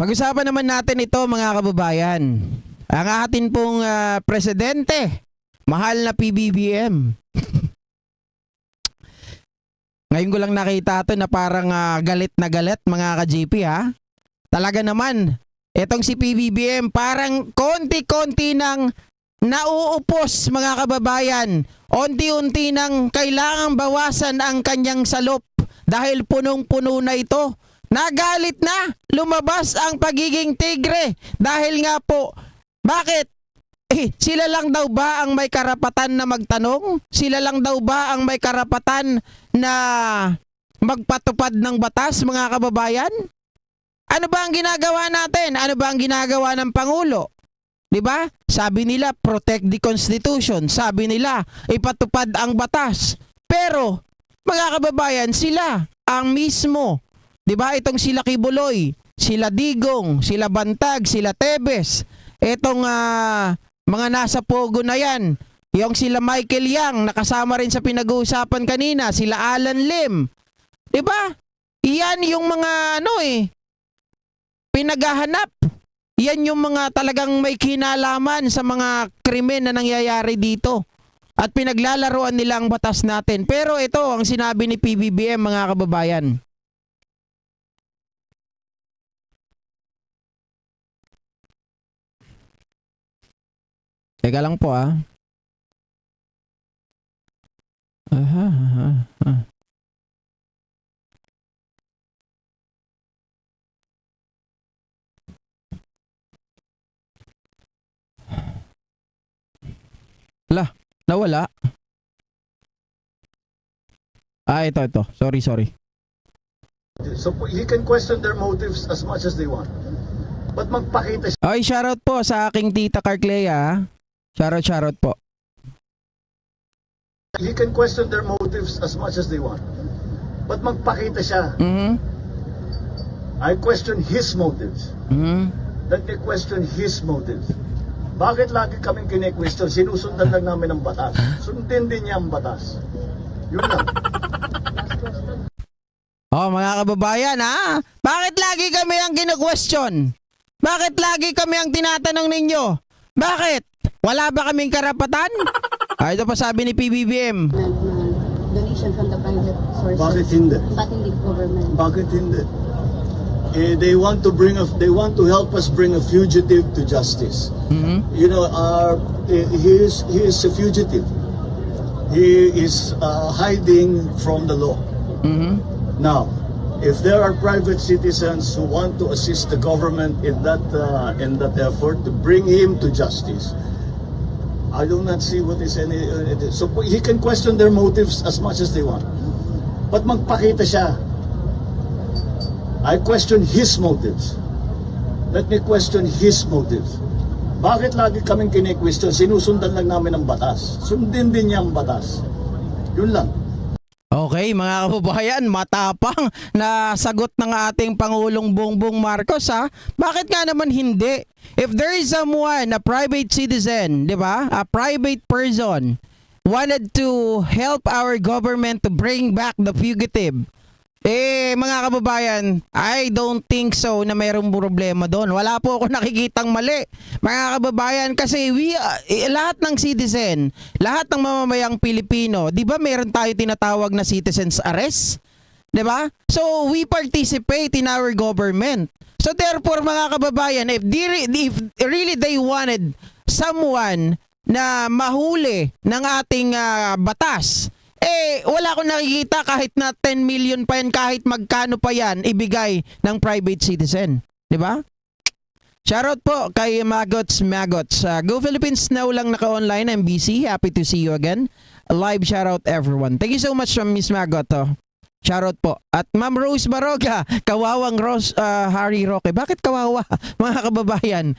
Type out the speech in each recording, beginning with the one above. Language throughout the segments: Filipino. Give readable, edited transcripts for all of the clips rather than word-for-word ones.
Pag-usapan naman natin ito mga kababayan. Ang atin pong presidente, mahal na PBBM. Ngayon ko lang nakita ito na parang galit na galit mga ka-JP ha. Talaga naman, itong si PBBM parang konti-konti nang nauupos mga kababayan. Unti-unti nang kailangang bawasan ang kanyang salop dahil punong-puno na ito. Nagalit na, lumabas ang pagiging tigre dahil nga po, bakit? Sila lang daw ba ang may karapatan na magtanong? Sila lang daw ba ang may karapatan na magpatupad ng batas mga kababayan? Ano ba ang ginagawa natin? Ano ba ang ginagawa ng Pangulo? 'Di ba? Sabi nila protect the Constitution. Sabi nila ipatupad ang batas. Pero mga kababayan, sila ang mismo, 'di ba? Itong sila Kibuloy, sila Digong, sila Bantag, sila Tebes, itong mga nasa Pogo na yan, yung sila Michael Yang, nakasama rin sa pinag-uusapan kanina, sila Alan Lim. 'Di ba? Iyan yung mga pinaghahanap. Yan yung mga talagang may kinalaman sa mga krimen na nangyayari dito. At pinaglalaruan nila ang batas natin. Pero ito ang sinabi ni PBBM mga kababayan. Teka lang po Nawala. Ito. Sorry. So you can question their motives as much as they want. But magpakita siya. Ay, shoutout po sa aking tita Carclea. Shoutout po. You can question their motives as much as they want. But magpakita siya. I question his motives. Let me question his motives. Bakit lagi kaming kine-question? Sinusundan lang namin ang batas. Sundin din niya ang batas. Yun lang. Mga kababayan bakit lagi kami ang kino-question? Bakit lagi kami ang tinatanong ninyo? Bakit? Wala ba kaming karapatan? Ito pa sabi ni PBBM. Donation from the private sources. Bakit hindi? Bakit hindi government? Bakit hindi? They want to help us bring a fugitive to justice. You know, he is a fugitive. He is hiding from the law. Now, if there are private citizens who want to assist the government in that effort to bring him to justice, I do not see what is any. So he can question their motives as much as they want, but magpakita siya. I question his motives. Let me question his motives. Bakit lagi kaming kine-question? Sinusundan lang namin ang batas. Sundin din niya ang batas. Yun lang. Okay, mga kababayan, matapang na sagot ng ating Pangulong Bongbong Marcos Bakit nga naman hindi? If there is someone, a private citizen, 'di ba? A private person wanted to help our government to bring back the fugitive. Mga kababayan, I don't think so na mayroong problema doon. Wala po ako nakikitang mali. Mga kababayan, kasi lahat ng citizen, lahat ng mamamayang Pilipino, di ba meron tayo tinatawag na citizens arrest? Di ba? So, we participate in our government. So, therefore, mga kababayan, if really they wanted someone na mahuli ng ating batas, wala akong nakikita kahit na 10 million pa yan, kahit magkano pa yan, ibigay ng private citizen. Di ba? Shoutout po kay Magots. Go Philippines now lang naka-online. I'm busy. Happy to see you again. A live shoutout everyone. Thank you so much from Miss Magot. Shoutout po. At Ma'am Rose Baroga, kawawang Harry Roque. Bakit kawawa, mga kababayan?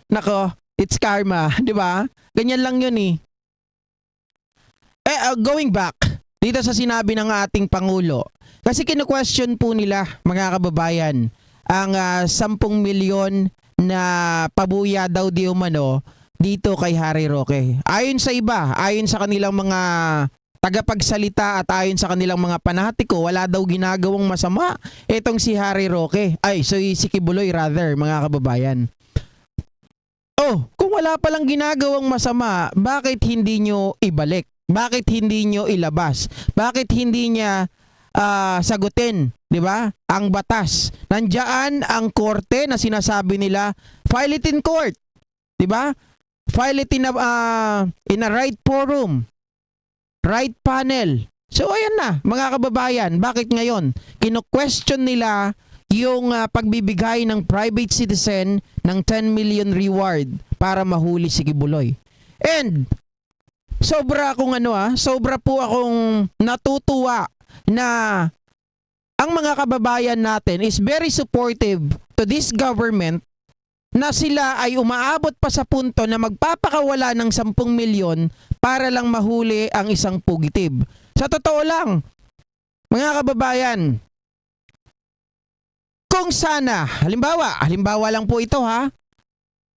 Nako, it's karma. Di ba? Ganyan lang yun going back dito sa sinabi ng ating Pangulo, kasi kinu-question po nila mga kababayan ang 10 milyon na pabuya daw di umano dito kay Harry Roque. Ayon sa iba, ayon sa kanilang mga tagapagsalita at ayon sa kanilang mga panatiko, wala daw ginagawang masama itong si Harry Roque. Ay, so si Kibuloy rather, mga kababayan. Oh, kung wala palang ginagawang masama, bakit hindi nyo ibalik? Bakit hindi nyo ilabas? Bakit hindi niya sagutin, 'di ba? Ang batas. Nandiyan ang korte na sinasabi nila, file it in court. 'Di ba? File it in a right forum. Right panel. So ayan na, mga kababayan, bakit ngayon kino-question nila yung pagbibigay ng private citizen ng 10 million reward para mahuli si Kibuloy? And sobra po akong natutuwa na ang mga kababayan natin is very supportive to this government na sila ay umaabot pa sa punto na magpapakawala ng 10 milyon para lang mahuli ang isang fugitive. Sa totoo lang, mga kababayan, kung sana, halimbawa lang po ito ha,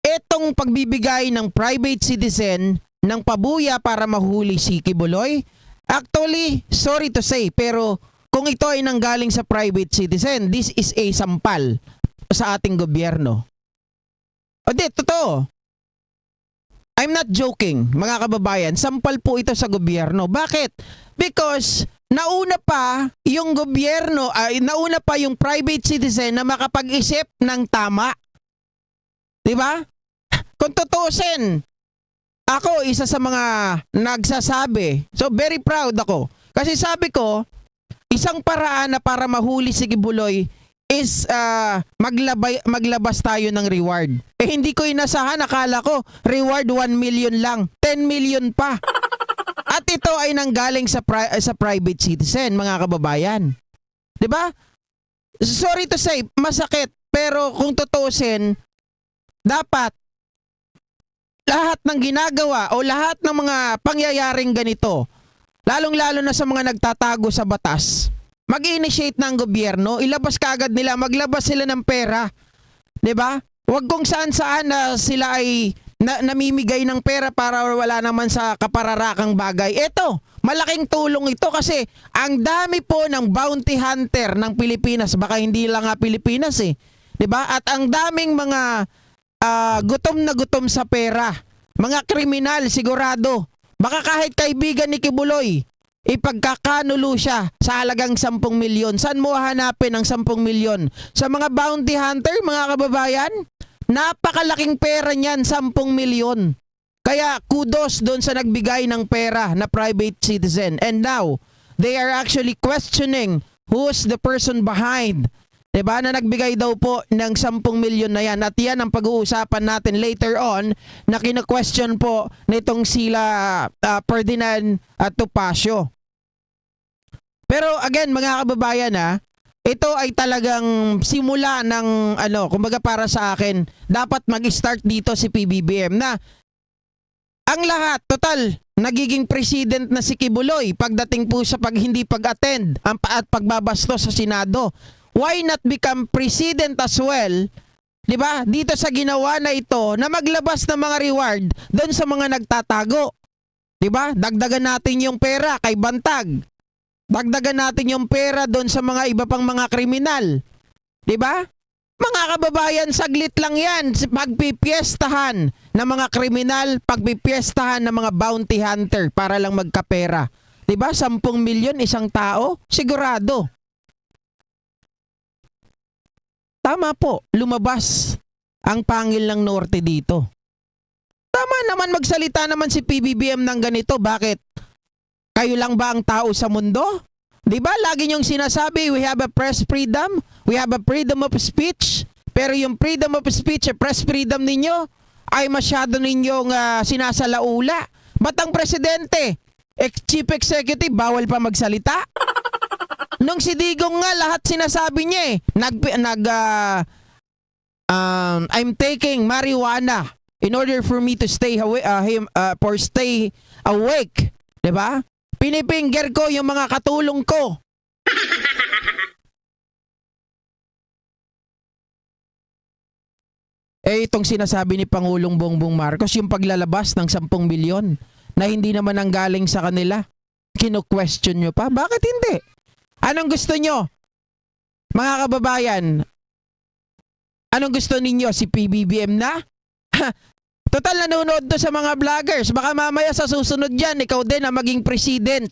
etong pagbibigay ng private citizen ng pabuya para mahuli si Kibuloy, actually, sorry to say, pero kung ito ay nanggaling sa private citizen, this is a sampal sa ating gobyerno. O di, totoo. I'm not joking, mga kababayan. Sampal po ito sa gobyerno. Bakit? Because nauna pa yung gobyerno, nauna pa yung private citizen na makapag-isip ng tama. Diba? Kung tutusin, ako isa sa mga nagsasabi. So very proud ako. Kasi sabi ko, isang paraan na para mahuli si Kibuloy is maglabas tayo ng reward. Eh hindi ko inasahan, akala ko reward 1 million lang, 10 million pa. At ito ay nanggaling sa private citizen, mga kababayan. 'Di ba? Sorry to say, masakit, pero kung tutusin, dapat lahat ng ginagawa o lahat ng mga pangyayaring ganito, lalong-lalo na sa mga nagtatago sa batas, mag-initiate ng gobyerno, ilabas kaagad nila, maglabas sila ng pera. 'Di ba? Huwag kung saan-saan na sila ay namimigay ng pera para wala naman sa kapararakang bagay. Ito, malaking tulong ito kasi ang dami po ng bounty hunter ng Pilipinas, baka hindi lang nga Pilipinas 'di ba? At ang daming mga gutom na gutom sa pera. Mga kriminal sigurado. Baka kahit kaibigan ni Kibuloy, ipagkakanulo siya sa halagang 10 milyon. Saan mo hanapin ang 10 milyon? Sa mga bounty hunter, mga kababayan? Napakalaking pera niyan, 10 milyon. Kaya kudos doon sa nagbigay ng pera na private citizen. And now, they are actually questioning who's the person behind. Diba? Na nagbigay daw po ng 10 milyon na yan. At yan ang pag-uusapan natin later on na kina-question po nitong sila Ferdinand at Topacio. Pero again, mga kababayan ito ay talagang simula ng kumbaga para sa akin, dapat mag-start dito si PBBM na ang lahat, total, nagiging president na si Kibuloy pagdating po sa hindi pag-attend at pagbabastos sa Senado. Why not become president as well, 'di ba? Dito sa ginawa na ito na maglabas ng mga reward doon sa mga nagtatago. 'Di ba? Dagdagan natin yung pera kay Bantag. Dagdagan natin yung pera doon sa mga iba pang mga kriminal. 'Di ba? Mga kababayan, saglit lang 'yan. Pagpipiestahan ng mga kriminal, pagpipiestahan ng mga bounty hunter para lang magkapera. 'Di ba? 10 milyon isang tao, sigurado. Tama po, lumabas ang pangil ng Norte dito. Tama naman, magsalita naman si PBBM ng ganito. Bakit? Kayo lang ba ang tao sa mundo? Di ba? Lagi niyong sinasabi, we have a press freedom, we have a freedom of speech. Pero yung freedom of speech, press freedom ninyo, ay masyado ninyong sinasalaula. Ba't ang presidente, chief executive, bawal pa magsalita? Nung si Digong nga, lahat sinasabi niya I'm taking marijuana in order for me to stay awake. Diba? Pinipinger ko yung mga katulong ko. Itong sinasabi ni Pangulong Bongbong Marcos, yung paglalabas ng 10 milyon na hindi naman ang galing sa kanila. kino-question nyo pa? Bakit hindi? Anong gusto nyo? Mga kababayan, anong gusto ninyo? Si PBBM na? Total, nanonood to sa mga vloggers. Baka mamaya sa susunod dyan, ikaw din ang maging president.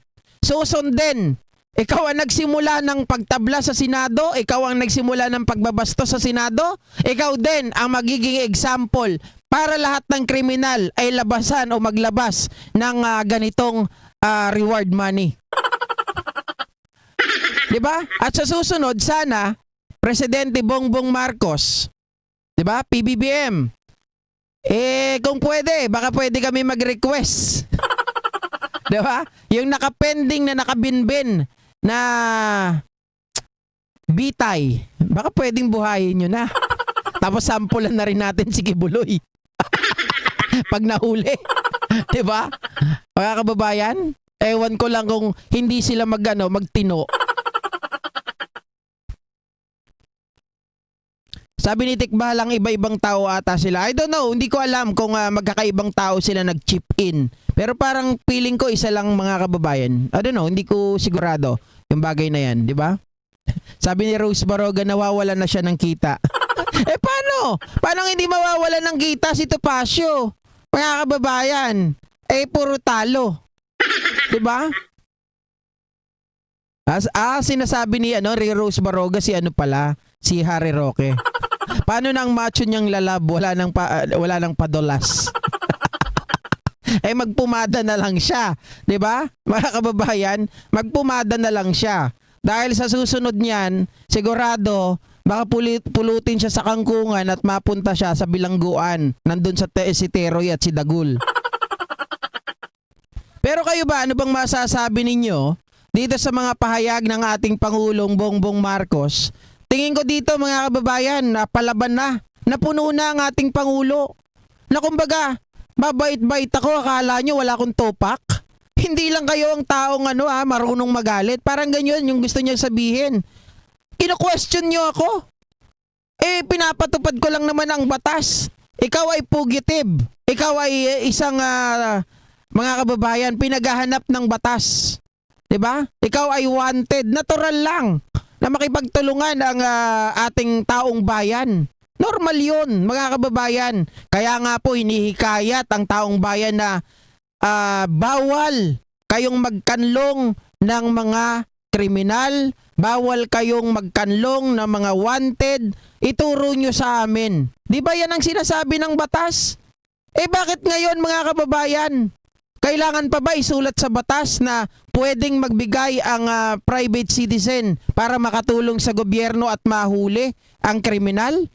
Susundin. Ikaw ang nagsimula ng pagtabla sa Senado. Ikaw ang nagsimula ng pagbabasto sa Senado. Ikaw din ang magiging example para lahat ng kriminal ay labasan o maglabas ng ganitong reward money. Diba? At sa susunod, sana, Presidente Bongbong Marcos, diba? PBBM, kung pwede, baka pwede kami mag-request. Diba? Yung nakapending na nakabinbin na bitay, baka pwedeng buhayin nyo na. Tapos sampulan na rin natin si Kibuloy. Pag nahuli. Diba? Mga kababayan, ewan ko lang kung hindi sila magtino. Sabi ni Tikbalang, iba-ibang tao ata sila. I don't know, hindi ko alam kung magkakaibang tao sila nag-chip in. Pero parang feeling ko isa lang mga kababayan. I don't know, hindi ko sigurado yung bagay na yan, di ba? Sabi ni Rose Baroga, nawawala na siya ng kita. Paano? Paano hindi mawawala ng kita si Topacio? Mga kababayan, puro talo. Di ba? Sinasabi ni Rose Baroga si si Harry Roque. Paano nang macho niyang lalab, wala nang padulas. Magpumada na lang siya, 'di ba? Mga kababayan, magpumada na lang siya. Dahil sa susunod niyan, sigurado baka pulutin siya sa kangkungan at mapunta siya sa bilangguan. Nandun si Teroy at si Dagul. Pero kayo ba, ano bang masasabi ninyo dito sa mga pahayag ng ating Pangulong Bongbong Marcos? Tingin ko dito mga kababayan, palaban na. Napuno na ang ating Pangulo. Na kumbaga, babait-bait ako, akala nyo wala akong topak? Hindi lang kayo ang taong marunong magalit. Parang ganyan yung gusto niya sabihin. Kino-question nyo ako. Pinapatupad ko lang naman ang batas. Ikaw ay fugitive. Ikaw ay isang mga kababayan, pinaghahanap ng batas. 'Di ba? Ikaw ay wanted. Natural lang na makipagtulungan ang ating taong bayan. Normal yun, mga kababayan. Kaya nga po, hinihikayat ang taong bayan na bawal kayong magkanlong ng mga kriminal, bawal kayong magkanlong ng mga wanted, ituro nyo sa amin. Di ba yan ang sinasabi ng batas? Bakit ngayon mga kababayan? Kailangan pa ba isulat sa batas na pwedeng magbigay ang private citizen para makatulong sa gobyerno at mahuli ang kriminal?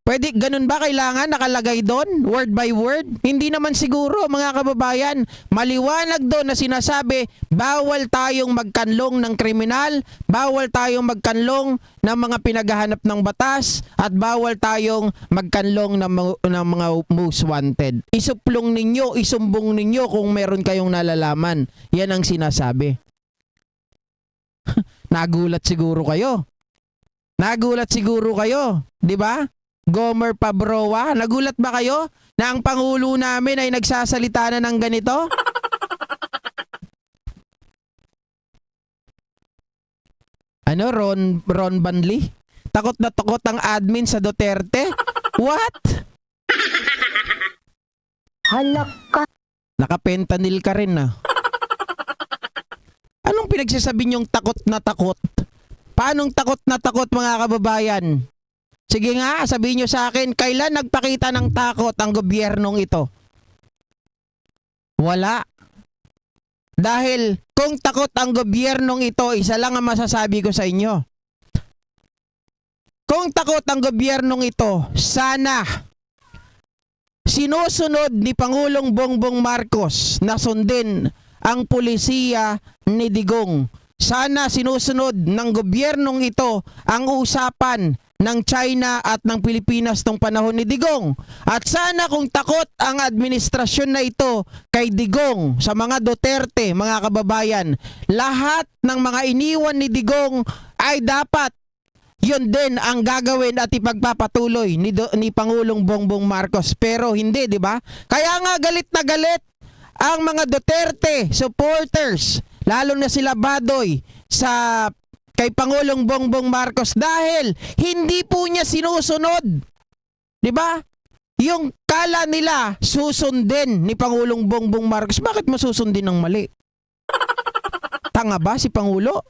Pwede, ganun ba kailangan nakalagay doon? Word by word? Hindi naman siguro mga kababayan. Maliwanag doon na sinasabi, bawal tayong magkanlong ng kriminal, bawal tayong magkanlong ng mga pinaghahanap ng batas, at bawal tayong magkanlong ng mga most wanted. Isuplong ninyo, isumbong ninyo kung meron kayong nalalaman. Yan ang sinasabi. Nagulat siguro kayo. Nagulat siguro kayo, di ba? Gomer Pabroa, nagulat ba kayo na ang Pangulo namin ay nagsasalita na ng ganito? Ron Banli? Takot na takot ang admin sa Duterte? What? Halak ka. Nakapentanil ka rin na. Anong pinagsasabi niyong takot na takot? Paanong takot na takot mga kababayan? Sige nga, sabihin nyo sa akin, kailan nagpakita ng takot ang gobyernong ito? Wala. Dahil kung takot ang gobyernong ito, isa lang ang masasabi ko sa inyo. Kung takot ang gobyernong ito, sana sinusunod ni Pangulong Bongbong Marcos na sundin ang pulisiya ni Digong. Sana sinusunod ng gobyernong ito ang usapan ng China at ng Pilipinas nung panahon ni Digong. At sana kung takot ang administrasyon na ito kay Digong sa mga Duterte, mga kababayan, lahat ng mga iniwan ni Digong ay dapat yun din ang gagawin at ipagpapatuloy ni Pangulong Bongbong Marcos. Pero hindi, di ba? Kaya nga galit na galit ang mga Duterte supporters, lalo na sila Badoy, sa kay Pangulong Bongbong Marcos dahil hindi po niya sinusunod. 'Di ba? Yung kala nila susundin ni Pangulong Bongbong Marcos, bakit mo susundin ng mali? Tanga ba si Pangulo?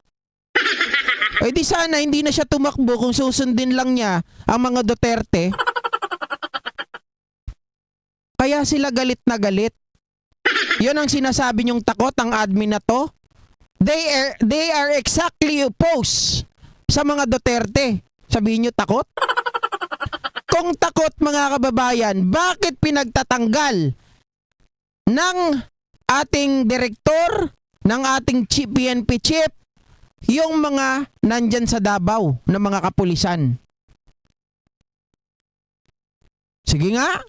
Eh di sana hindi na siya tumakbo kung susundin lang niya ang mga Duterte. Kaya sila galit na galit. Yun ang sinasabi niyong takot ang admin na to. They are exactly opposed sa mga Duterte. Sabihin niyo takot? Kung takot mga kababayan, bakit pinagtatanggal ng ating direktor, ng ating PNP chief, yung mga nandyan sa Davao na mga kapulisan? Sige nga.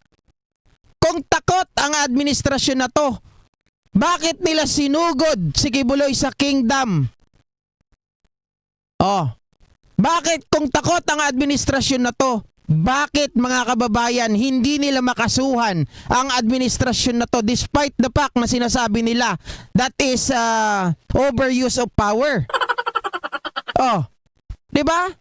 Kung takot ang administrasyon na to, bakit nila sinugod si Kibuloy sa Kingdom? Oh, bakit kung takot ang administrasyon na to, bakit mga kababayan hindi nila makasuhan ang administrasyon na to despite the fact na sinasabi nila that is overuse of power? Oh, 'di ba?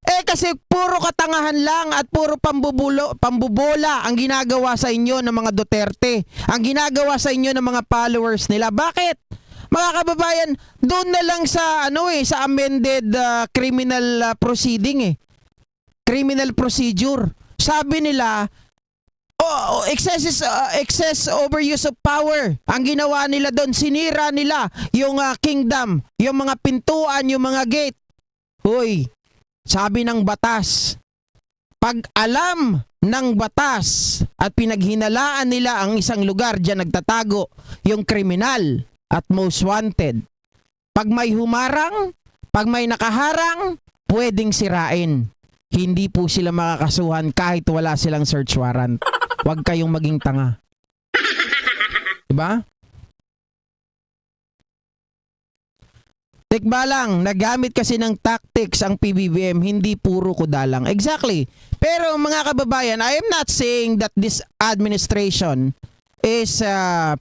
Eh kasi puro katangahan lang at puro pambubola ang ginagawa sa inyo ng mga Duterte. Ang ginagawa sa inyo ng mga followers nila. Bakit? Mga kababayan, doon na lang sa sa amended criminal proceeding criminal procedure. Sabi nila, excess overuse of power. Ang ginawa nila doon, sinira nila yung kingdom, yung mga pintuan, yung mga gate. Hoy, sabi ng batas, pag alam ng batas at pinaghinalaan nila ang isang lugar, diyan nagtatago yung kriminal at most wanted. Pag may humarang, pag may nakaharang, pwedeng sirain. Hindi po sila makakasuhan kahit wala silang search warrant. Huwag kayong maging tanga. Diba? Tikba lang, nagamit kasi ng tactics ang PBBM, hindi puro kudalang. Exactly. Pero mga kababayan, I am not saying that this administration is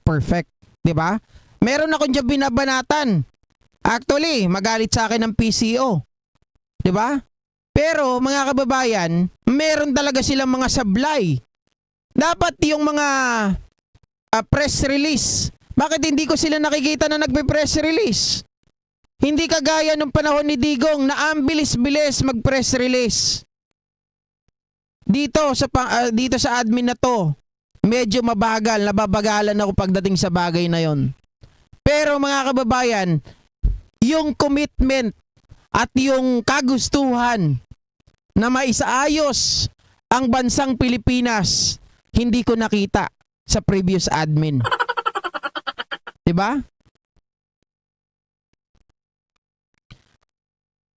perfect. Diba? Meron akong dyan binabanatan. Actually, magalit sa akin ng PCO. Diba? Pero mga kababayan, meron talaga silang mga sablay. Dapat yung mga press release. Bakit hindi ko sila nakikita na nagpe-press release? Hindi kagaya nung panahon ni Digong na ang bilis-bilis mag-press release. Dito sa admin na to, medyo mabagal, nababagalan ako pagdating sa bagay na yon. Pero mga kababayan, yung commitment at yung kagustuhan na maisaayos ang bansang Pilipinas, hindi ko nakita sa previous admin. 'Di ba?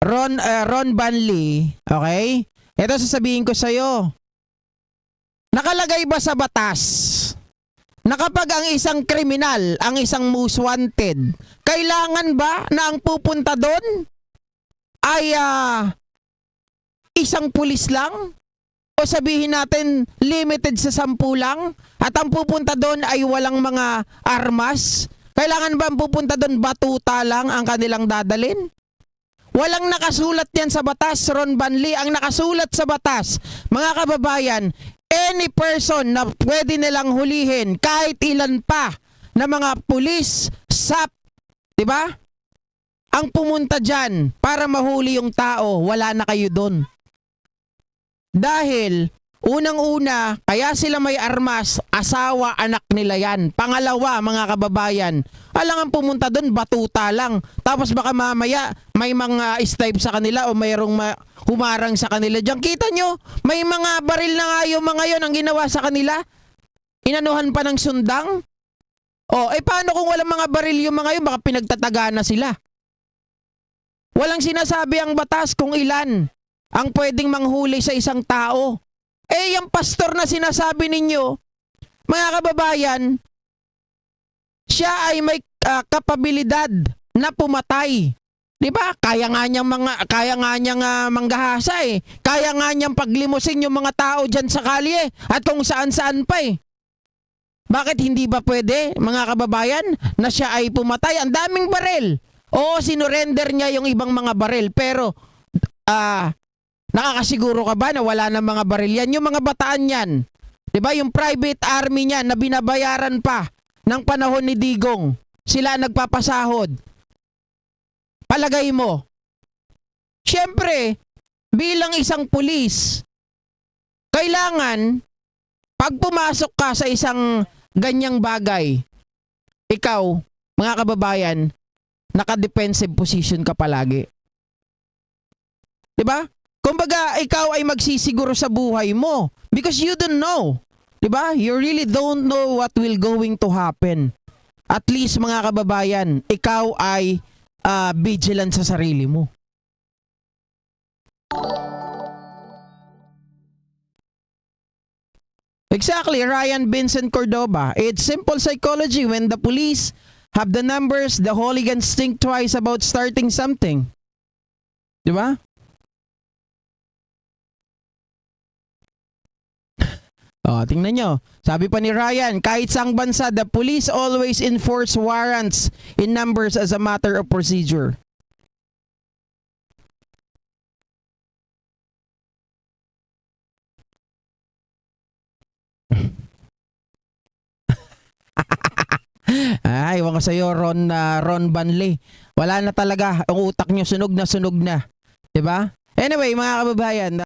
Ron Banley, okay? Ito sasabihin ko sa iyo. Nakalagay ba sa batas na kapag ang isang kriminal, ang isang most wanted, kailangan ba na ang pupunta doon ay isang pulis lang? O sabihin natin limited sa 10 lang? At ang pupunta doon ay walang mga armas? Kailangan ba ang pupunta doon batuta lang ang kanilang dadalin? Walang nakasulat yan sa batas, Ron Banley. Ang nakasulat sa batas, mga kababayan, any person na pwede nilang hulihin, kahit ilan pa na mga pulis, SAP, di ba? Ang pumunta dyan para mahuli yung tao, wala na kayo doon. Dahil, unang-una, kaya sila may armas, asawa, anak nila yan. Pangalawa, mga kababayan, alangan pumunta doon, batuta lang. Tapos baka mamaya, may mga stipe sa kanila o mayroong humarang sa kanila. Diyan, kita nyo, may mga baril na nga yung mga yon ang ginawa sa kanila. Inanuhan pa ng sundang. O, paano kung walang mga baril yung mga yun, baka pinagtataga na sila. Walang sinasabi ang batas kung ilan ang pwedeng manghuli sa isang tao. Yung pastor na sinasabi ninyo, mga kababayan, siya ay may kapabilidad na pumatay. 'Di ba? Kaya nga niyang manggahasa eh. Kaya nga niyang paglimusin yung mga tao diyan sa kalye at kung saan-saan pa eh. Bakit hindi ba pwede, mga kababayan, na siya ay pumatay? Ang daming baril. Oo, sinurrender niya yung ibang mga baril. Pero, nakakasiguro ka ba na wala ng mga baril yan? Yung mga bataan yan, diba? Yung private army niya na binabayaran pa ng panahon ni Digong. Sila nagpapasahod. Palagay mo, syempre, bilang isang pulis, kailangan, pag pumasok ka sa isang ganyang bagay, ikaw, mga kababayan, naka-defensive position ka palagi. Diba? Kumbaga, ikaw ay magsisiguro sa buhay mo because you don't know. Diba? You really don't know what will going to happen. At least, mga kababayan, ikaw ay vigilant sa sarili mo. Exactly, Ryan Vincent Cordoba. It's simple psychology. When the police have the numbers, the hooligans think twice about starting something. Di ba? Tingnan nyo. Sabi pa ni Ryan, kahit saang bansa, the police always enforce warrants in numbers as a matter of procedure. Iwan ko sa'yo, Ron Banley. Wala na talaga. Ang utak nyo sunog na. Diba? Anyway, mga kababayan,